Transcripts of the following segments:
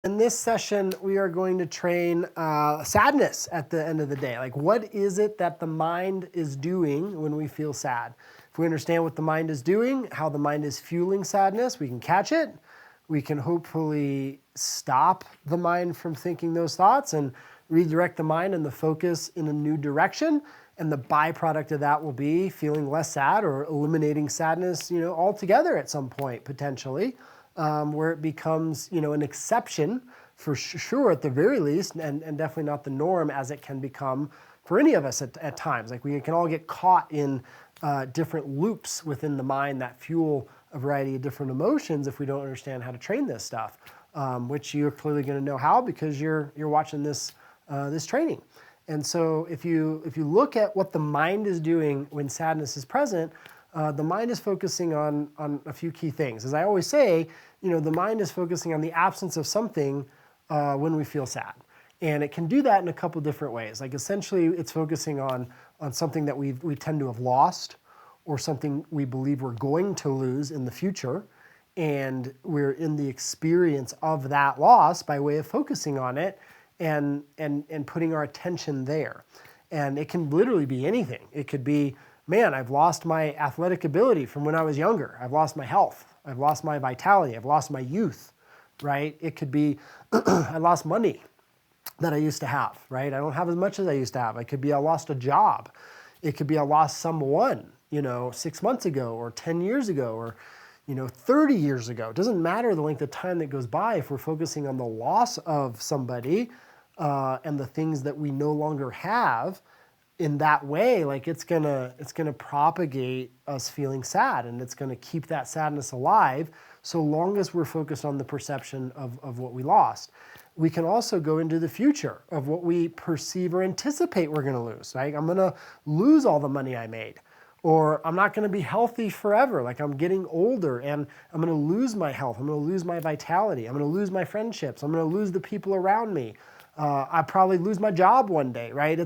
In this session, we are going to train sadness at the end of the day. Like, what is it that the mind is doing when we feel sad? If we understand what the mind is doing, how the mind is fueling sadness, we can catch it. We can hopefully stop the mind from thinking those thoughts and redirect the mind and the focus in a new direction. And the byproduct of that will be feeling less sad or eliminating sadness, altogether at some point, potentially. Where it becomes, an exception for sure at the very least, and definitely not the norm as it can become for any of us at times. Like we can all get caught in different loops within the mind that fuel a variety of different emotions if we don't understand how to train this stuff, which you're clearly going to know how because you're watching this this training. And so if you look at what the mind is doing when sadness is present, the mind is focusing on a few key things. As I always say, the mind is focusing on the absence of something when we feel sad. And it can do that in a couple different ways. Like essentially it's focusing on something that we tend to have lost or something we believe we're going to lose in the future. And we're in the experience of that loss by way of focusing on it and putting our attention there. And it can literally be anything. It could be, man, I've lost my athletic ability from when I was younger. I've lost my health. I've lost my vitality. I've lost my youth, right? It could be, I lost money that I used to have, right? I don't have as much as I used to have. It could be I lost a job. It could be I lost someone, 6 months ago or 10 years ago or, 30 years ago. It doesn't matter the length of time that goes by if we're focusing on the loss of somebody and the things that we no longer have. In that way, like it's gonna propagate us feeling sad, and it's gonna keep that sadness alive so long as we're focused on the perception of what we lost. We can also go into the future of what we perceive or anticipate we're gonna lose. Right? I'm gonna lose all the money I made, or I'm not gonna be healthy forever. Like I'm getting older and I'm gonna lose my health. I'm gonna lose my vitality. I'm gonna lose my friendships. I'm gonna lose the people around me. I probably lose my job one day. Right?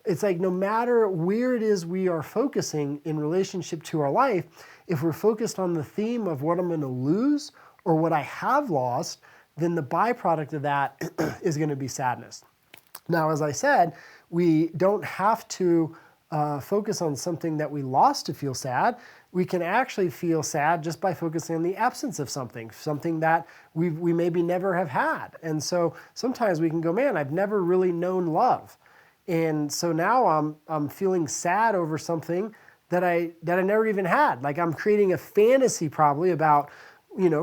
It's like no matter where it is we are focusing in relationship to our life, if we're focused on the theme of what I'm going to lose or what I have lost, then the byproduct of that is going to be sadness. Now, as I said, we don't have to focus on something that we lost to feel sad. We can actually feel sad just by focusing on the absence of something that we maybe never have had. And so sometimes we can go, man, I've never really known love. And so now I'm feeling sad over something that I never even had. Like I'm creating a fantasy probably about,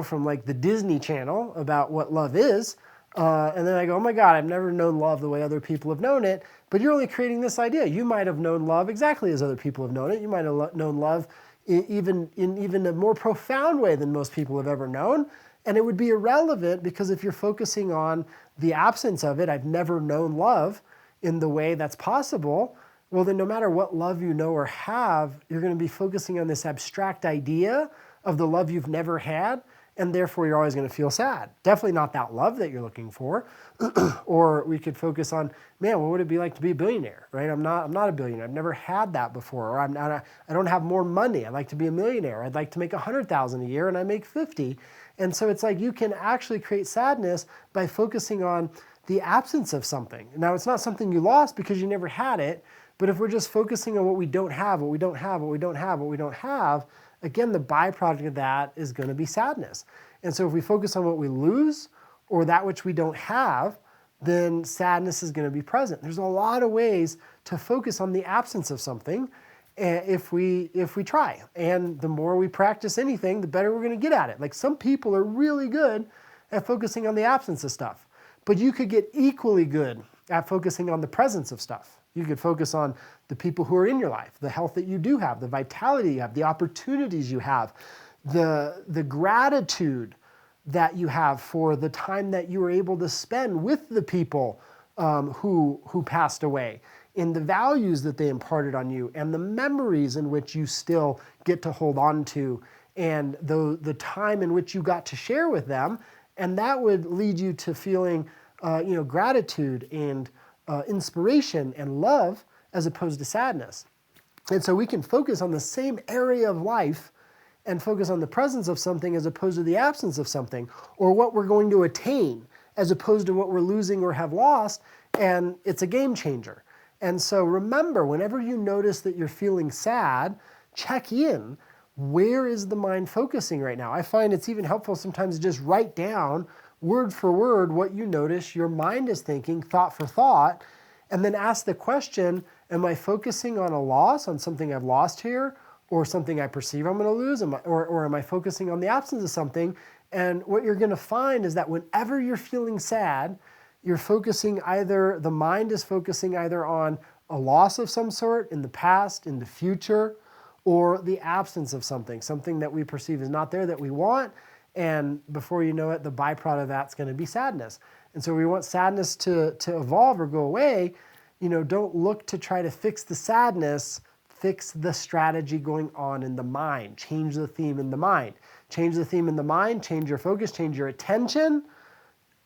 from like the Disney Channel about what love is. And then I go, oh my God, I've never known love the way other people have known it. But you're only creating this idea. You might have known love exactly as other people have known it. You might have known love in a more profound way than most people have ever known. And it would be irrelevant because if you're focusing on the absence of it, I've never known love in the way that's possible, well then no matter what love you know or have, you're going to be focusing on this abstract idea of the love you've never had, and therefore you're always going to feel sad. Definitely not that love that you're looking for. Or we could focus on, man, what would it be like to be a billionaire, right? I'm not a billionaire. I've never had that before. Or I don't have more money. I'd like to be a millionaire. I'd like to make $100,000 a year and I make 50. And so it's like you can actually create sadness by focusing on the absence of something. Now, it's not something you lost because you never had it, but if we're just focusing on what we don't have, what we don't have, what we don't have, what we don't have, again, the byproduct of that is going to be sadness. And so if we focus on what we lose or that which we don't have, then sadness is going to be present. There's a lot of ways to focus on the absence of something if we try. And the more we practice anything, the better we're going to get at it. Like some people are really good at focusing on the absence of stuff. But you could get equally good at focusing on the presence of stuff. You could focus on the people who are in your life, the health that you do have, the vitality you have, the opportunities you have, the gratitude that you have for the time that you were able to spend with the people who passed away, and the values that they imparted on you, and the memories in which you still get to hold on to, and the time in which you got to share with them. And that would lead you to feeling, gratitude and inspiration and love as opposed to sadness. And so we can focus on the same area of life and focus on the presence of something as opposed to the absence of something, or what we're going to attain as opposed to what we're losing or have lost, and it's a game changer. And so remember, whenever you notice that you're feeling sad, check in. Where is the mind focusing right now? I find it's even helpful sometimes to just write down word for word what you notice your mind is thinking, thought for thought, and then ask the question, am I focusing on a loss, on something I've lost here, or something I perceive I'm going to lose, or am I focusing on the absence of something? And what you're going to find is that whenever you're feeling sad, you're focusing the mind is focusing either on a loss of some sort in the past, in the future, or the absence of something that we perceive is not there that we want. And before you know it, the byproduct of that's going to be sadness. And so we want sadness to evolve or go away. Don't look to try to fix the sadness, fix the strategy going on in the mind. Change the theme in the mind. Change the theme in the mind, change your focus, change your attention,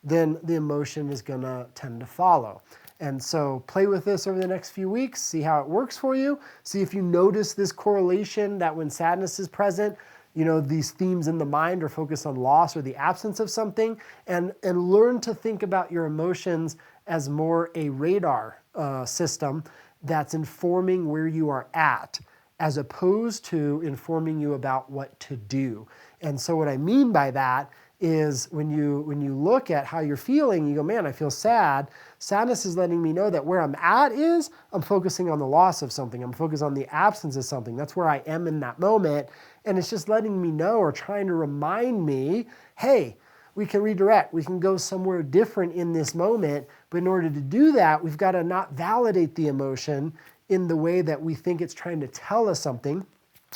then the emotion is going to tend to follow. And so play with this over the next few weeks, see how it works for you, see if you notice this correlation that when sadness is present, these themes in the mind are focused on loss or the absence of something, and learn to think about your emotions as more a radar system that's informing where you are at, as opposed to informing you about what to do. And so what I mean by that is when you look at how you're feeling, you go, man, I feel sad. Sadness is letting me know that where I'm at is I'm focusing on the loss of something. I'm focused on the absence of something. That's where I am in that moment. And it's just letting me know or trying to remind me, hey, we can redirect. We can go somewhere different in this moment. But in order to do that, we've got to not validate the emotion in the way that we think it's trying to tell us something,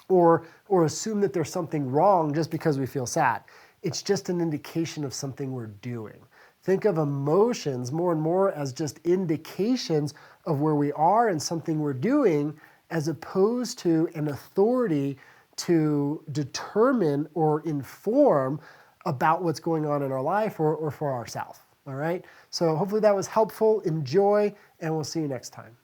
or assume that there's something wrong just because we feel sad. It's just an indication of something we're doing. Think of emotions more and more as just indications of where we are and something we're doing, as opposed to an authority to determine or inform about what's going on in our life or for ourselves. All right? So hopefully that was helpful. Enjoy, and we'll see you next time.